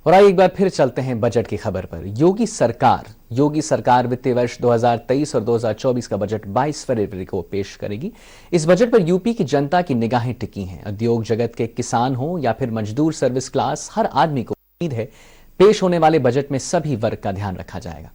और आइए एक बार फिर चलते हैं बजट की खबर पर। योगी सरकार वित्तीय वर्ष 2023 और 2024 का बजट 22 फरवरी को पेश करेगी। इस बजट पर यूपी की जनता की निगाहें टिकी हैं। उद्योग जगत के किसान हो या फिर मजदूर, सर्विस क्लास, हर आदमी को उम्मीद है पेश होने वाले बजट में सभी वर्ग का ध्यान रखा जाएगा।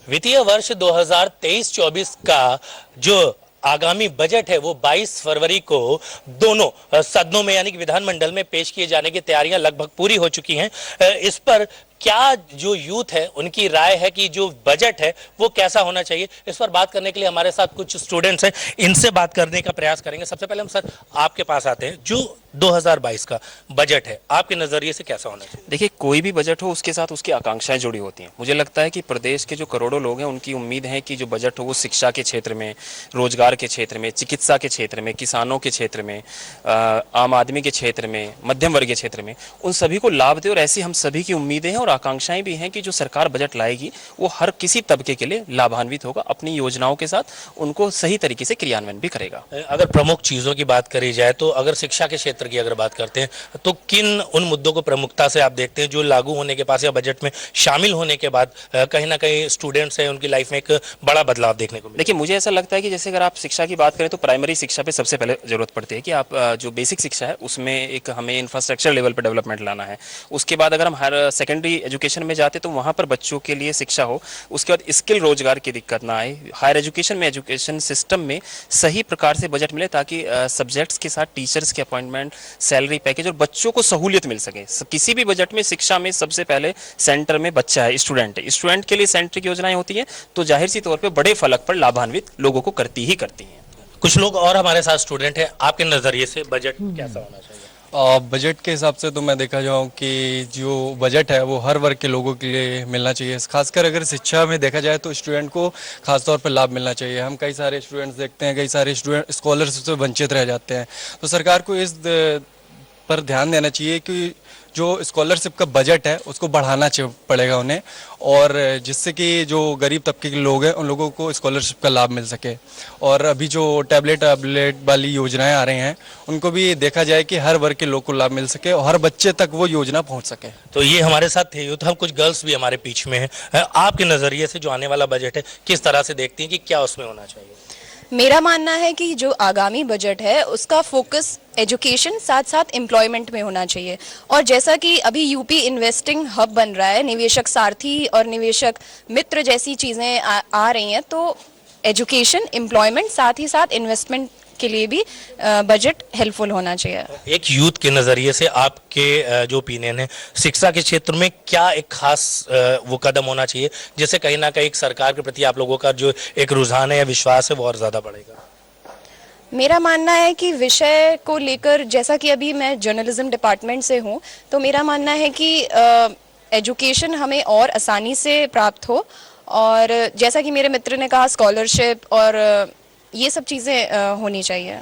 वित्तीय वर्ष 2023-24 का जो आगामी बजट है वो 22 फरवरी को दोनों सदनों में यानी कि विधानमंडल में पेश किए जाने की तैयारियां लगभग पूरी हो चुकी हैं। इस पर क्या जो यूथ है उनकी राय है कि जो बजट है वो कैसा होना चाहिए, इस पर बात करने के लिए हमारे साथ कुछ स्टूडेंट्स हैं, इनसे बात करने का प्रयास करेंगे। सबसे पहले हम सर आपके पास आते हैं। जो 2022 का बजट है आपके नजरिए से कैसा होना चाहिए? देखिए, कोई भी बजट हो उसके साथ उसकी आकांक्षाएं जुड़ी होती हैं। मुझे लगता है कि प्रदेश के जो करोड़ों लोग हैं उनकी उम्मीद है कि जो बजट हो वो शिक्षा के क्षेत्र में, रोजगार के क्षेत्र में, चिकित्सा के क्षेत्र में, किसानों के क्षेत्र में, आम आदमी के क्षेत्र में, मध्यम वर्ग के क्षेत्र में, उन सभी को लाभ दे। और ऐसी हम सभी की उम्मीदें हैं और आकांक्षाएं भी हैं कि जो सरकार बजट लाएगी वो हर किसी तबके के लिए लाभान्वित होगा, अपनी योजनाओं के साथ उनको सही तरीके से क्रियान्वयन भी करेगा। अगर प्रमुख चीजों की बात करी जाए तो अगर शिक्षा के क्षेत्र की अगर बात करते हैं तो किन उन मुद्दों को प्रमुखता से आप देखते हैं जो लागू होने के पास या बजट में शामिल होने के बाद कहीं ना कहीं स्टूडेंट्स हैं उनकी लाइफ में एक बड़ा बदलाव देखने को मिले? देखिए, मुझे ऐसा लगता है कि जैसे अगर आप शिक्षा की बात करें तो प्राइमरी शिक्षा पे सबसे पहले जरूरत पड़ती है कि आप जो बेसिक शिक्षा है उसमें एक हमें इंफ्रास्ट्रक्चर लेवल पर डेवलपमेंट लाना है। उसके बाद अगर हम हर सेकेंडरी एजुकेशन में जाते तो वहाँ पर बच्चों के लिए शिक्षा हो, उसके बाद स्किल रोजगार की दिक्कत ना आए। हायर एजुकेशन में एजुकेशन सिस्टम में सही प्रकार से बजट मिले ताकि सब्जेक्ट्स के साथ टीचर्स के अपॉइंटमेंट, सैलरी पैकेज और बच्चों को सहूलियत मिल सके। किसी भी बजट में शिक्षा में सबसे पहले सेंटर में बच्चा है, स्टूडेंट है। स्टूडेंट के लिए सेंट्रिक योजनाएं होती हैं तो जाहिर सी तौर पे बड़े फलक पर लाभान्वित लोगों को करती ही करती हैं। कुछ लोग और हमारे साथ स्टूडेंट हैं, आपके नजरिए से बजट कैसा होना चाहिए? बजट के हिसाब से तो मैं देखा जाऊँ कि जो बजट है वो हर वर्ग के लोगों के लिए मिलना चाहिए। खासकर अगर शिक्षा में देखा जाए तो स्टूडेंट को खासतौर पर लाभ मिलना चाहिए। हम कई सारे स्टूडेंट्स देखते हैं, कई सारे स्टूडेंट स्कॉलरशिप से वंचित रह जाते हैं। तो सरकार को इस पर ध्यान देना चाहिए कि जो स्कॉलरशिप का बजट है उसको बढ़ाना पड़ेगा उन्हें, और जिससे कि जो गरीब तबके के लोग हैं उन लोगों को स्कॉलरशिप का लाभ मिल सके। और अभी जो टैबलेट वाली योजनाएं आ रही हैं उनको भी देखा जाए कि हर वर्ग के लोग को लाभ मिल सके और हर बच्चे तक वो योजना पहुंच सके। तो ये हमारे साथ थे यूथ, हम कुछ गर्ल्स भी हमारे बीच में हैं। आपके नजरिए से जो आने वाला बजट है किस तरह से देखती हैं कि क्या उसमें होना चाहिए? मेरा मानना है कि जो आगामी बजट है उसका फोकस एजुकेशन साथ साथ एम्प्लॉयमेंट में होना चाहिए। और जैसा कि अभी यूपी इन्वेस्टिंग हब बन रहा है, निवेशक सारथी और निवेशक मित्र जैसी चीज़ें आ रही हैं, तो एजुकेशन, एम्प्लॉयमेंट साथ ही साथ इन्वेस्टमेंट के लिए भी बजट हेल्पफुल होना चाहिए। एक यूथ के नजरिए से आपके जो ओपिनियन है शिक्षा के क्षेत्र में क्या एक खास वो कदम होना चाहिए जिससे कहीं ना कहीं सरकार के प्रति आप लोगों का जो एक रुझान है या विश्वास है वो और ज्यादा बढ़ेगा? मेरा मानना है कि विषय को लेकर, जैसा कि अभी मैं जर्नलिज्म डिपार्टमेंट से हूँ, तो मेरा मानना है कि एजुकेशन हमें और आसानी से प्राप्त हो, और जैसा कि मेरे मित्र ने कहा स्कॉलरशिप और ये सब चीज़ें होनी चाहिए।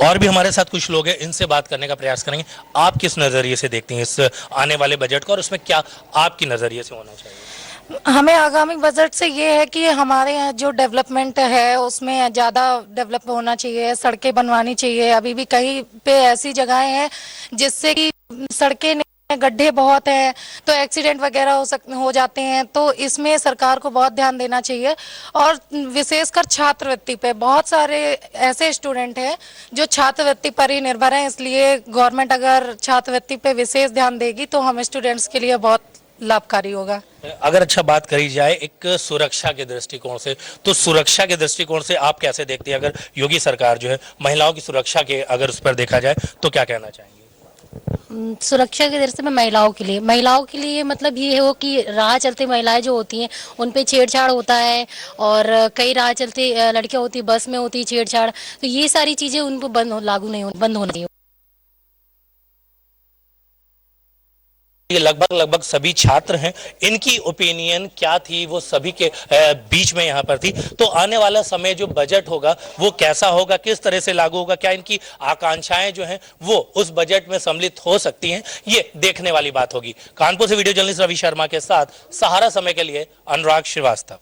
और भी हमारे साथ कुछ लोग हैं, इनसे बात करने का प्रयास करेंगे। आप किस नज़रिए से देखती हैं इस आने वाले बजट को और उसमें क्या आपकी नज़रिए से होना चाहिए? हमें आगामी बजट से ये है कि हमारे यहाँ जो डेवलपमेंट है उसमें ज़्यादा डेवलप होना चाहिए, सड़कें बनवानी चाहिए। अभी भी कहीं पे ऐसी जगहें हैं जिससे कि सड़कें गड्ढे बहुत हैं तो एक्सीडेंट वगैरह हो जाते हैं। तो इसमें सरकार को बहुत ध्यान देना चाहिए, और विशेषकर छात्रवृत्ति पे। बहुत सारे ऐसे स्टूडेंट हैं जो छात्रवृत्ति पर ही निर्भर हैं, इसलिए गवर्नमेंट अगर छात्रवृत्ति पे विशेष ध्यान देगी तो हम स्टूडेंट्स के लिए बहुत लाभकारी होगा। अगर अच्छा बात करी जाए एक सुरक्षा के दृष्टिकोण से, तो सुरक्षा के दृष्टिकोण से आप कैसे देखती हैं? अगर योगी सरकार जो है महिलाओं की सुरक्षा के अगर उस पर देखा जाए तो क्या कहना चाहेंगे? सुरक्षा की दृष्टि में महिलाओं के लिए मतलब ये हो कि राह चलती महिलाएं जो होती हैं उन पे छेड़छाड़ होता है, और कई राह चलती लड़कियां होती बस में होती छेड़छाड़, तो ये सारी चीजें उन पर बंद होनी है। ये लगभग सभी छात्र हैं, इनकी ओपिनियन क्या थी वो सभी के बीच में यहाँ पर थी। तो आने वाला समय जो बजट होगा वो कैसा होगा, किस तरह से लागू होगा, क्या इनकी आकांक्षाएं जो हैं वो उस बजट में सम्मिलित हो सकती हैं, ये देखने वाली बात होगी। कानपुर से वीडियो जर्नलिस्ट रवि शर्मा के साथ सहारा समय के लिए अनुराग श्रीवास्तव।